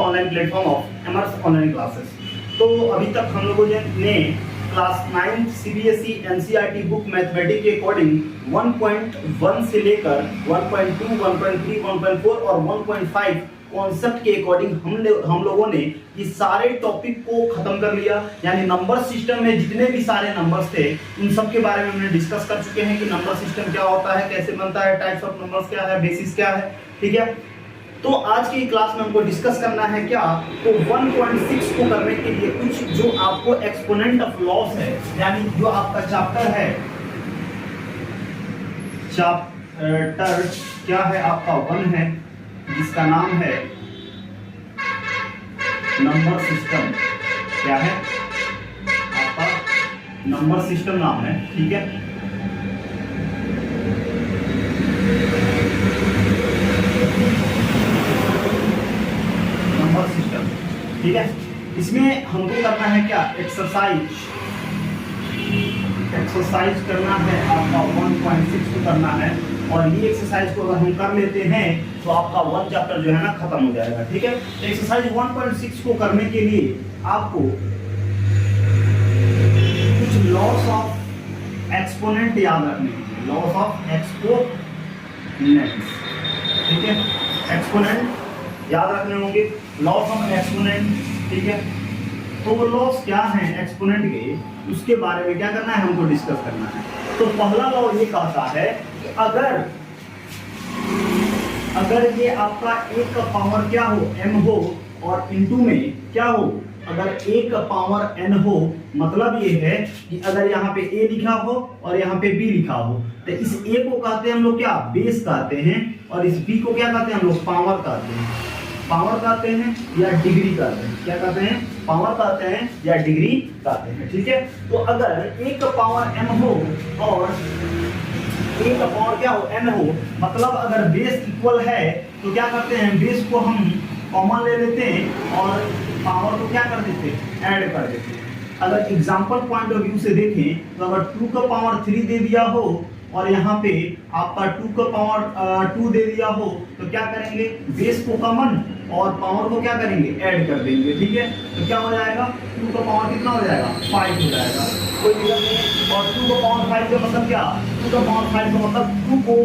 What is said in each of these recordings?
Online platform of एमर्स online classes. तो अभी तक हम लोगों ने class 9 CBSE NCERT book mathematics के अकॉर्डिंग 1.1 से लेकर 1.2, 1.3, 1.4 और 1.5 कॉन्सेप्ट के अकॉर्डिंग हम लोगों ने ये सारे टॉपिक को खत्म कर लिया। यानी नंबर सिस्टम में जितने भी सारे नंबर्स थे उन सब के बारे में हमने डिस्कस कर चुके हैं कि नंबर सिस्टम क्या होता है, कैसे बनता है, टाइप्स ऑफ नंबर्स क्या है, बेसिस क्या है। ठीक है, तो आज की क्लास में हमको डिस्कस करना है क्या, तो 1.6 को करने के लिए कुछ जो आपको एक्सपोनेंट ऑफ लॉस है, यानी जो आपका चैप्टर है, चैप्टर क्या है आपका 1 है, जिसका नाम है नंबर सिस्टम। क्या है आपका नंबर सिस्टम नाम है। ठीक है, नंबर सिस्टम। ठीक है, इसमें हमको करना है क्या, एक्सरसाइज करना है आपका 1.6 को करना है। और ये एक्सरसाइज को अगर हम कर लेते हैं तो आपका 1 चैप्टर जो है ना खत्म हो जाएगा। ठीक है, तो एक्सरसाइज 1.6 को करने के लिए आपको कुछ लॉस ऑफ एक्सपोनेंट याद रखने हैं, लॉस ऑफ एक्सपोनेंट्स। ठीक है, एक्सपोनेंट याद रखने होंगे, लॉस ऑफ एक्सपोनेंट। ठीक है, तो वो लॉस क्या है एक्सपोनेंट के, उसके बारे में क्या करना है, हमको डिस्कस करना है। तो पहला लॉ ये कहता है कि अगर ये आपका 1 का पावर क्या हो, m हो, और इनटू में क्या हो, अगर 1 का पावर n हो, मतलब ये है कि अगर यहाँ पे a लिखा हो और यहाँ पे b लिखा हो, तो इस a को कहते हैं हम लोग क्या, बेस कहते हैं, और इस b को क्या कहते हैं हम लोग, पावर कहते हैं। पावर कहते हैं या डिग्री कहते हैं, क्या कहते हैं, पावर कहते हैं या डिग्री कहते हैं। ठीक है, तो अगर 1 का पावर m हो और 1 का पावर क्या हो, n हो, मतलब अगर बेस इक्वल है तो क्या करते हैं, बेस को हम कॉमन ले लेते हैं और पावर को क्या कर देते हैं, ऐड कर देते हैं। अगर एग्जांपल पॉइंट ऑफ व्यू से देखें तो अगर 2 का पावर 3 दे दिया हो और यहाँ पे आपका 2 का पावर 2 दे दिया हो, तो क्या करेंगे, बेस को कॉमन और पावर को क्या करेंगे, ऐड कर देंगे। ठीक है, तो क्या हो जाएगा, 2 का पावर कितना हो जाएगा, 5 हो जाएगा, कोई दिक्कत नहीं। और 2 का पावर 5 का मतलब क्या, 2 का पावर 5 का मतलब 2 को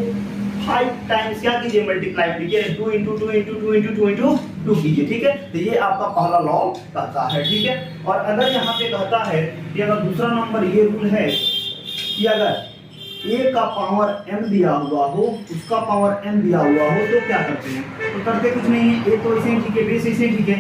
5 टाइम्स क्या कीजिए, मल्टीप्लाई कीजिए, 2 × 2 × 2 × 2 × 2 कीजिए। ठीक है, तो ये आपका पहला लॉ कहता है। ठीक है, और अगर यहाँ पे कहता है कि अगर दूसरा नंबर, ये रूल है कि अगर a का पावर m दिया हुआ हो, उसका पावर n दिया हुआ हो, तो क्या करते हैं, तो करते कुछ नहीं है, a तो ऐसे ही ठीक है, बेस ऐसे ही ठीक है,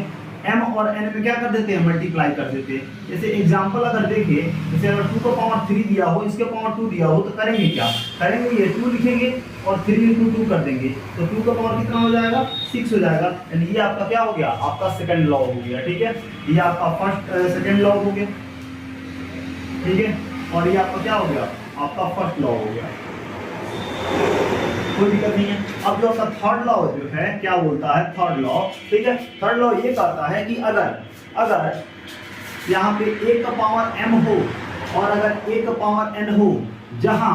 m और n में क्या कर देते हैं, मल्टीप्लाई कर देते हैं। जैसे एग्जांपल अगर देखिए, जैसे अगर 2 का पावर 3 दिया हो, इसके पावर 2 दिया हो, तो करेंगे क्या, करेंगे ये 2 लिखेंगे और 3 × 2 कर देंगे, तो 2 का पावर कितना हो जाएगा, 6 हो जाएगा। यानी ये आपका क्या हो गया, आपका सेकंड लॉ हो गया। ठीक है, ये आपका सेकंड लॉ हो गया। ठीक है, और ये आपका क्या हो गया, आपका फर्स्ट लॉ हो गया, कोई दिक्कत नहीं है। अब जो आपका थर्ड लॉ जो है क्या बोलता है, थर्ड लॉ। ठीक है, थर्ड लॉ ये कहता है कि अगर यहाँ पे 1 का पावर m हो और अगर 1 का पावर n हो, जहां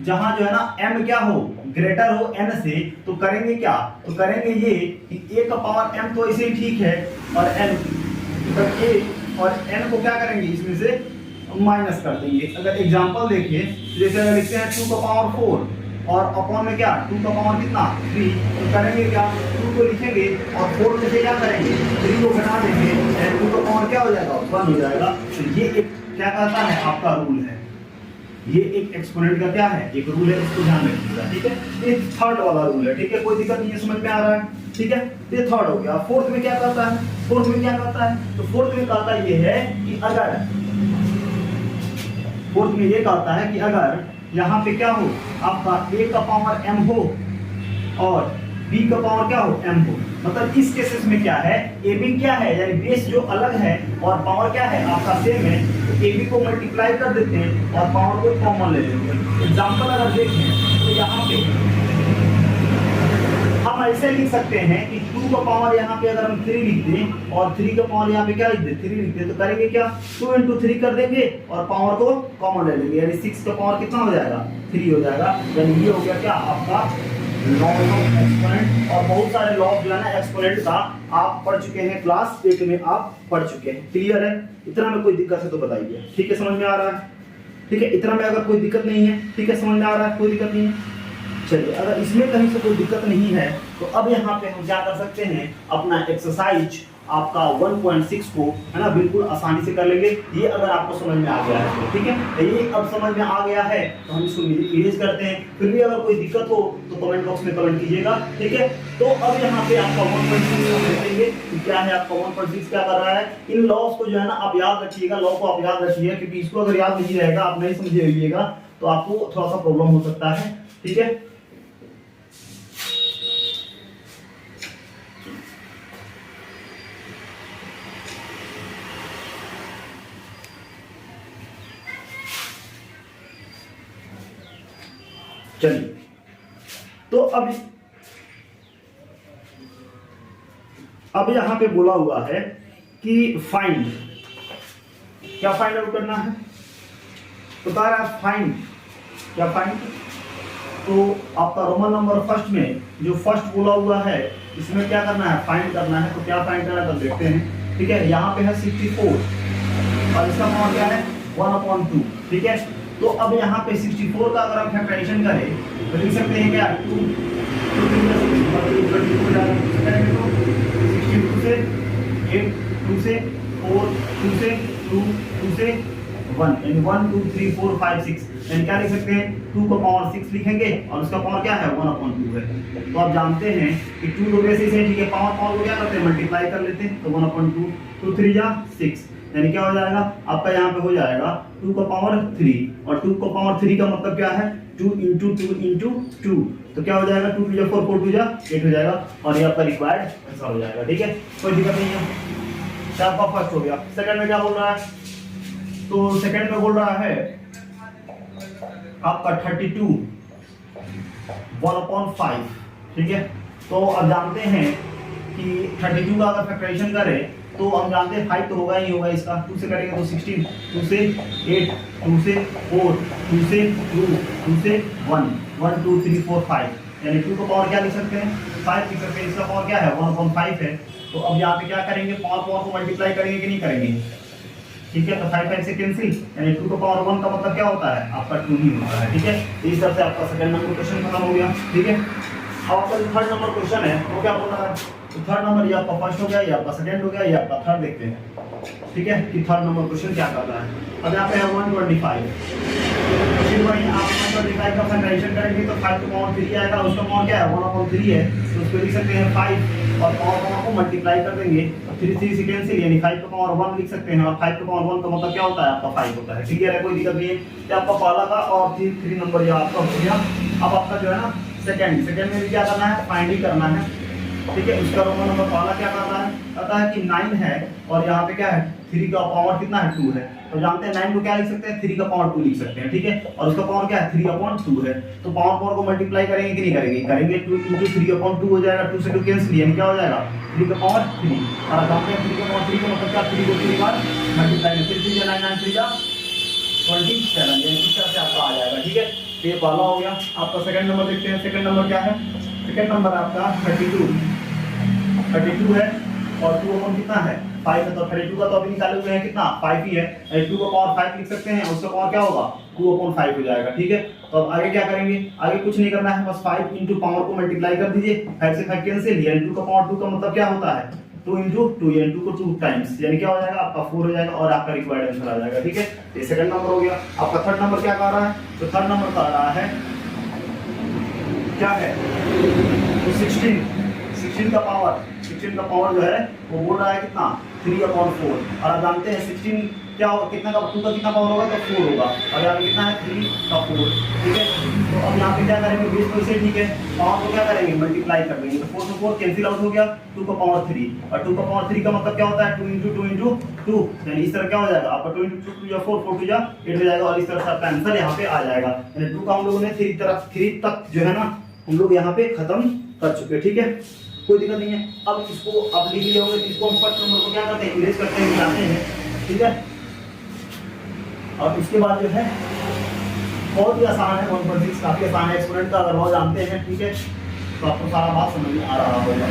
जो है ना m क्या हो, ग्रेटर हो n से, तो करेंगे क्या, तो करेंगे ये कि 1 का पावर m तो ऐसे ही ठीक है, और n तो a और n को क्या करेंगे, इसमें से माइनस कर देंगे। अगर एग्जांपल देखिए, जैसे अगर लिखते हैं 2 का पावर 4 और अपॉन में क्या, 2 का पावर कितना, 3, तो करेंगे क्या, 2 को लिखेंगे और 4 में से क्या करेंगे, 3 को घटा देंगे, 2 का पावर क्या हो जाएगा, 1 हो जाएगा। तो ये एक क्या कहता है, आपका रूल है, ये एक एक्सपोनेंट का क्या है, एक रूल है, इसको ध्यान रखिएगा। ठीक है, ये थर्ड वाला रूल है। ठीक है, कोई दिक्कत नहीं है, समझ में आ रहा है। ठीक है, ये थर्ड हो गया। फोर्थ में क्या कहता है, फोर्थ में क्या कहता है, तो फोर्थ में कहता ये है कि फोर्थ में ये कहता है कि अगर यहाँ पे क्या हो, आपका a का पावर m हो और b का पावर क्या हो, m हो, मतलब इस केसेस में क्या है, ab क्या है, यानी बेस जो अलग है और पावर क्या है आपका सेम है, तो ab को मल्टीप्लाई कर देते हैं और पावर को कॉमन ले लेते हैं। एग्जांपल अगर देखें तो यहाँ पे हम ऐसे लिख सकते हैं कि 2 का पावर यहाँ पे अगर हम 3 लिख दें और 3 का पावर यहाँ पे क्या लिख दें, 3 लिख दें, तो करेंगे क्या, 2 × 3 कर देंगे और पावर को कॉमन ले लेंगे, यानी 6 का पावर कितना हो जाएगा, 3 हो जाएगा। यानी ये हो गया क्या आपका लॉज ऑफ एक्सपोनेंट, और बहुत सारे लॉ जो है ना एक्सपोनेंट का आप पढ़ चुके हैं, क्लास 8 में आप पढ़ चुके हैं। क्लियर है? इतना में कोई दिक्कत है तो बताइए। ठीक है, समझ में आ रहा है? ठीक है, इतना में अगर कोई दिक्कत नहीं है, ठीक है, समझ में आ रहा है, कोई दिक्कत नहीं है। चलिए, अगर इसमें कहीं से कोई दिक्कत नहीं है तो अब यहाँ पे हम क्या कर सकते हैं, अपना एक्सरसाइज आपका 1.6 को है ना बिल्कुल आसानी से कर लेंगे। ये अगर आपको समझ में आ गया है तो ठीक है, तो ये अब समझ में आ गया है तो हम इसको इरेज करते हैं। फिर भी अगर कोई दिक्कत हो तो कमेंट बॉक्स में कमेंट कीजिएगा। ठीक है, तो अब यहाँ पे आपका 1.6 देखेंगे क्या है, आपका 1.6 क्या कर रहा है। इन लॉस को जो है ना आप याद रखिएगा, लॉ को आप याद रखिएगा, क्योंकि इसको अगर याद नहीं रहेगा, आप नहीं समझिएगा तो आपको थोड़ा सा प्रॉब्लम हो सकता है। ठीक है, चलिए, तो अब यहां पे बोला हुआ है कि फाइंड, क्या फाइंड आउट करना है, तो बता रहा है फाइंड, क्या फाइंड, तो आपका रोमन नंबर फर्स्ट में जो फर्स्ट बोला हुआ है इसमें क्या करना है, फाइंड करना है। तो क्या फाइंड करना है तो देखते हैं। ठीक है, यहाँ पे है 64 और इसका मान क्या है 1/2। ठीक है, तो अब यहाँ पे 64 का अगर हम फैक्टराइजेशन करें तो लिख सकते हैं क्या 2 62 से 8 2 से 4 2 से 2 2 से 1 यानी 1 2 3 4 5 6 यानी क्या लिख सकते हैं 2 का पावर 6 लिखेंगे और उसका पावर क्या है 1/2 है। तो आप जानते हैं कि 2 दो बेसिस है, ठीक है, पावर को क्या करते हैं मल्टीप्लाई कर लेते हैं, तो 1/2 2 3 जा 6 यानी क्या हो जाएगा आपका यहाँ पे हो जाएगा 2 का पावर 3 और 2 का पावर 3 का मतलब क्या है 2 into 2 into 2, तो क्या हो जाएगा 2 2 4 4 2 8 हो जाएगा और ये आपका रिक्वायर्ड आंसर हो जाएगा। ठीक है, कोई दिक्कत नहीं है। क्या आपका फर्स्ट हो गया। सेकंड में क्या बोल रहा है, तो सेकंड में बोल रहा है आपका 32 1/5। ठीक है, तो अब जानते हैं कि 32 का अगर फैक्टराइजेशन करें तो हम जानते हैं 5 तो होगा ही होगा, इसका 2 से करेंगे तो 16 2 से 8 2 से 4 2 से 2 2 से 1 1 2 3 4 5 यानी 2 का पावर क्या लिख सकते हैं 5 लिख सकते हैं। इसका पावर क्या है 1/5 है। तो अब यहाँ पे क्या करेंगे पावर को मल्टीप्लाई करेंगे कि नहीं करेंगे। ठीक है, तो 5 5 से कैंसिल यानी 2 का पावर 1 का मतलब क्या होता है आपका 2 ही होता है। ठीक है, तो इस तरह से आपका सेकंड नंबर क्वेश्चन खत्म हो गया। ठीक है, अब आपका जो थर्ड नंबर क्वेश्चन है वो क्या बोल रहा है, तो थर्ड नंबर ये आपका फर्स्ट हो गया, ये आपका सेकंड हो गया, ये आपका थर्ड देखते हैं। ठीक है, कि थर्ड नंबर क्वेश्चन क्या कर रहा है। अब यहाँ पे है 125, फिर वही आप 125 का फैक्टराइजेशन करेंगे तो 5 का पावर 3 आएगा, उसका पावर क्या है 1/3 है, तो उसको लिख सकते हैं 5 और पावर को मल्टीप्लाई कर देंगे 3 3 से कैंसिल यानी 5 का पावर 1 लिख सकते हैं और 5 का पावर 1 का मतलब क्या होता है आपका 5 होता है। ठीक है, कोई दिक्कत नहीं है। ये आपका पहला का और 3 नंबर ये आपका हो गया। अब आपका जो है ना सेकंड में भी क्या करना है फाइंड ही करना है। ठीक है, उसका रोमन नंबर पहला क्या करता है, कहता है कि 9 है और यहाँ पे क्या है 3 का पावर कितना है 2 है, तो जानते हैं 9 को क्या लिख सकते हैं 3 का पावर 2 लिख सकते हैं। ठीक है, और उसका पावर क्या है 3/2 है, तो पावर को मल्टीप्लाई करेंगे कि नहीं करेंगे, करेंगे 2 × 3/2 हो जाएगा, 2 से 2 कैंसिल यानी क्या हो जाएगा 3 का पावर 3 और जानते हैं 3 का पावर 3 का मतलब क्या 3 को 3 बार मल्टीप्लाई में 3 9 9 3 का 27 यानी इस तरह से आपका आ जाएगा। ठीक है, तो ये पहला हो गया। आपका सेकंड नंबर देखते हैं। सेकंड नंबर क्या है, सेकंड नंबर आपका 32 है और 2 अपन कितना है 5 है, तो 32 का तो अभी निकाले हुए हैं कितना 5 ही है, 2 का पावर 5 लिख सकते हैं, उसका पावर क्या होगा 2/5 हो जाएगा। ठीक है, तो अब आगे क्या करेंगे, आगे कुछ नहीं करना है, बस 5 × पावर को मल्टीप्लाई कर दीजिए, 5 से 5 कैंसिल यानी 2 का पावर 2 का मतलब क्या होता है 2 × 2 यानी 2 को 2 टाइम्स यानी क्या हो जाएगा आपका 4 हो जाएगा और आपका रिक्वायर्ड आंसर आ जाएगा। ठीक है, ये सेकंड नंबर हो गया। आपका थर्ड नंबर क्या कर रहा है, तो थर्ड नंबर कर रहा है क्या है तो 16 का पावर जो है वो बोल रहा है कितना 3/4 और आप जानते हैं 16 क्या होगा कितना का 2 का कितना पावर होगा तो 4 होगा और यहाँ पे कितना है 3 का 4। ठीक है, तो अब यहाँ पे क्या करेंगे बेस को इसे ठीक है पावर को क्या करेंगे मल्टीप्लाई कर देंगे, तो 4 से 4 कैंसिल आउट हो गया 2 का पावर 3 और 2 का पावर 3 का मतलब क्या होता है 2 × 2 × 2 यानी इस तरह क्या हो जाएगा आपका 2 × 2 2 या 4 4 2 या 8 हो जाएगा और इस तरह से आपका आंसर यहाँ पे आ जाएगा। यानी 2 का हम लोगों ने 3 तक जो है ना हम लोग यहाँ पे खत्म कर चुके हैं। ठीक है, कोई दिक्कत नहीं है। अब इसको आप लिख लिए होंगे, इसको हम फर्स्ट नंबर को क्या करते हैं इरेज करते हैं मिलाते हैं। ठीक है, और इसके बाद जो है बहुत ही आसान है 1/6 काफी आसान है, एक्सपोनेंट का अगर वो जानते हैं। ठीक है, तो आपको सारा बात समझ में आ रहा होगा।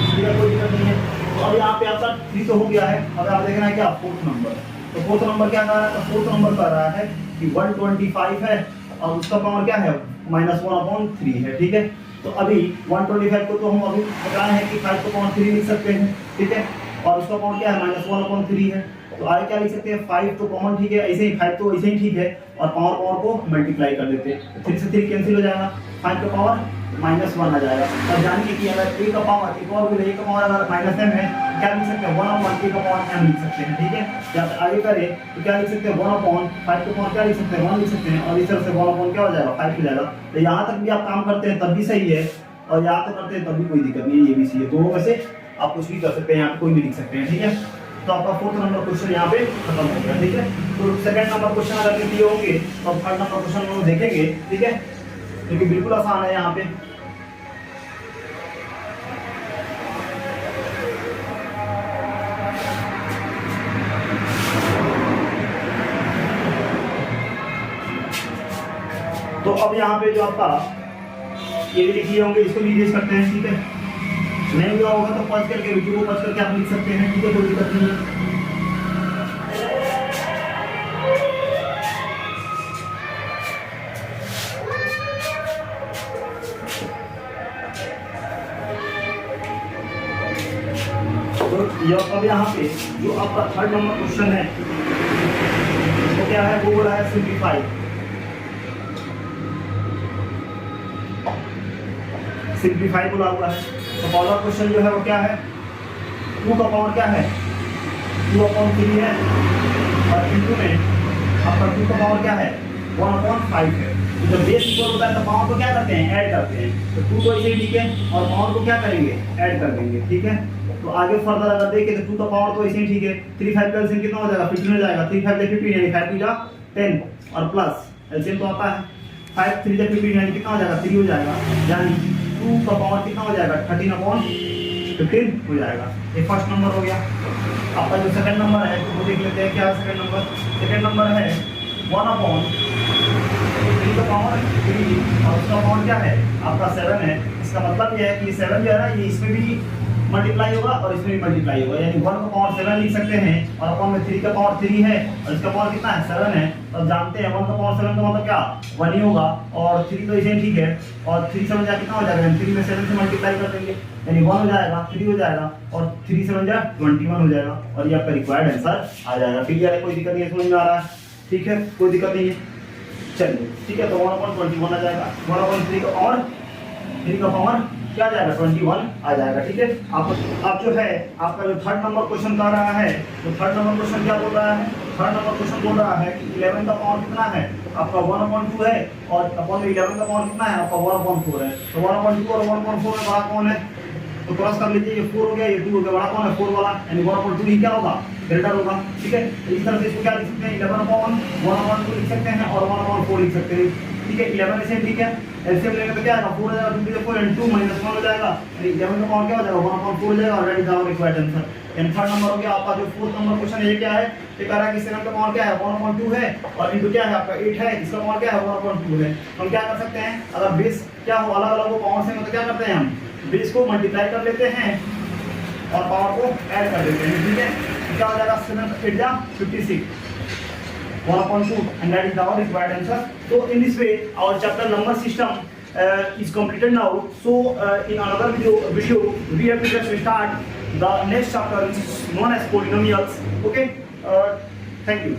ठीक है, कोई दिक्कत नहीं है। तो अब यहाँ पे आपका 3 तो हो गया है। अब आप देखना है क्या फोर्थ नंबर। तो फोर्थ नंबर क्या कह रहा है? तो फोर्थ नंबर कह रहा है कि 125 है और उसका पावर क्या है? -1/3 है। ठीक है, तो अभी 125 को तो हम अभी बताए हैं कि 5 को पावर 3 लिख सकते हैं। ठीक है, और उसका पावर क्या है? -1/3 है। तो आगे क्या लिख सकते हैं? 5 तो कॉमन, ठीक है, ऐसे ही 5 तो ऐसे ही ठीक है, और पावर को मल्टीप्लाई कर देते हैं। 3 से 3 कैंसिल हो जाएगा, 5 का पावर -1 आ जाएगा। और जानिए कि अगर a का पावर एक और बोले, a का पावर अगर -m है क्या लिख सकते हैं? 1/a का पावर m लिख सकते हैं। ठीक है, या तो आगे करें तो क्या लिख सकते हैं? 1/5 का पावर क्या लिख सकते हैं? 1 लिख सकते हैं, और इस तरह से 1/, क्या हो जाएगा? 5 हो जाएगा। तो यहाँ तक भी आप काम करते हैं तब भी सही है, और यहाँ तक करते हैं तब भी कोई दिक्कत नहीं है, ये भी सही है। दोनों में से आप कुछ भी कर सकते हैं, यहाँ पे कोई भी लिख सकते हैं। ठीक है, तो आपका फोर्थ नंबर क्वेश्चन यहाँ पे खत्म हो गया। ठीक है, तो सेकंड नंबर क्वेश्चन अगर दिए होंगे तो थर्ड नंबर क्वेश्चन हम देखेंगे। ठीक है, क्योंकि बिल्कुल आसान है यहाँ पे। तो अब यहाँ पे जो आपका ये भी लिखिए होंगे, इसको भी यूज करते हैं। ठीक है, नहीं हुआ होगा तो पॉज करके वीडियो को पॉज करके आप लिख सकते हैं। ठीक है, कोई दिक्कत नहीं है। तो ये अब यहाँ पे जो आपका थर्ड नंबर क्वेश्चन है वो क्या है? वो बोला है सिंप्लीफाई। सिंप्लीफाई बोला हुआ है। तो पहला क्वेश्चन जो है वो क्या है? 2 का पावर क्या है? 2/3 है, और इनटू में आपका 2 का पावर क्या है? 1/5 है। तो जब बेस इक्वल होता है तो पावर को क्या करते हैं? ऐड करते हैं। तो 2 तो ऐसे ही ठीक है, और पावर को क्या करेंगे? ऐड कर देंगे। ठीक है, तो आगे फर्दर अगर देखें तो 2 का पावर तो ऐसे ही ठीक है, 3 5 का एलसीएम कितना हो जाएगा? 15 हो जाएगा। 3 5 15 यानी 5 2 जा 10, और प्लस एलसीएम तो आता है 5 3 जा 15 यानी कितना हो जाएगा? 3 हो जाएगा। यानी 2 का पावर कितना हो जाएगा? 13/15 हो जाएगा। ये फर्स्ट नंबर हो गया। आपका जो सेकंड नंबर है वो देख लेते हैं। क्या है सेकंड नंबर? सेकंड नंबर है 1/3 का पावर 3, और उसका पावर क्या है? आपका 7 है। इसका मतलब ये है कि 7 जो है ना, ये इसमें भी मल्टीप्लाई होगा और इसमें भी मल्टीप्लाई होगा, यानी 1 का पावर 7 लिख सकते हैं, और अपन में 3 का पावर 3 है, और इसका पावर कितना है? 7 है। तो जानते हैं 1 का पावर 7 का मतलब क्या? 1 ही होगा, और 3 तो इसे ठीक है, और 3 7 जा कितना हो जाएगा? 3 में 7 से मल्टीप्लाई कर देंगे, यानी 1 हो जाएगा, 3 हो जाएगा, और 3 7 जा 21 हो जाएगा, और ये आपका रिक्वायर्ड आंसर आ जाएगा। क्लियर है? कोई दिक्कत नहीं है, समझ में आ रहा है? ठीक है, कोई दिक्कत नहीं है। चलिए ठीक है, तो 1/21 आ जाएगा। 1/3 का पावर 3 का पावर क्या आ जाएगा? 21 आ जाएगा। ठीक है, आप जो है आपका जो थर्ड नंबर क्वेश्चन कर रहा है, तो थर्ड नंबर क्वेश्चन क्या बोल रहा है? थर्ड नंबर क्वेश्चन बोल रहा है कि 11 का पावर कितना है? आपका 1/2 है, और अपॉन में 11 का पावर कितना है? आपका 1/4 है। तो 1/2 और 1/4 में बड़ा कौन है? तो क्रॉस कर लीजिए, ये 4 हो गया, ये 2 हो गया, बड़ा कौन है? 4 वाला, यानी 1/2 ही क्या होगा? ग्रेटर होगा। ठीक है, इस तरह से इसको क्या लिख सकते हैं? 11/1/2 लिख सकते हैं, और 1/4 लिख सकते हैं। ठीक है, 11 ऐसे ठीक है, एलसीएम लेंगे तो क्या आएगा? 4 हो जाएगा, 2 4 and 2 -1 हो जाएगा, यानी 11 का पावर क्या हो जाएगा? 1/4 हो जाएगा, और that is our required answer. And third number हो गया आपका जो फोर्थ नंबर क्वेश्चन है। ये क्या है? ये कह रहा है कि 7 का पावर क्या है? 1/2 है, और इनटू क्या है? आपका 8 है, इसका पावर क्या है? 1/2 है। हम क्या कर सकते हैं? अगर बेस क्या हो अलग-अलग हो पावर से, तो क्या करते हैं? हम बेस को मल्टीप्लाई कर लेते हैं और पावर को ऐड कर देते हैं। ठीक है, क्या हो जाएगा? 7 8 जा 56, 1/2, and that is our required answer. So in this way our chapter number system is completed now. So in another video we have to just start the next chapter, which is known as polynomials. Okay, thank you.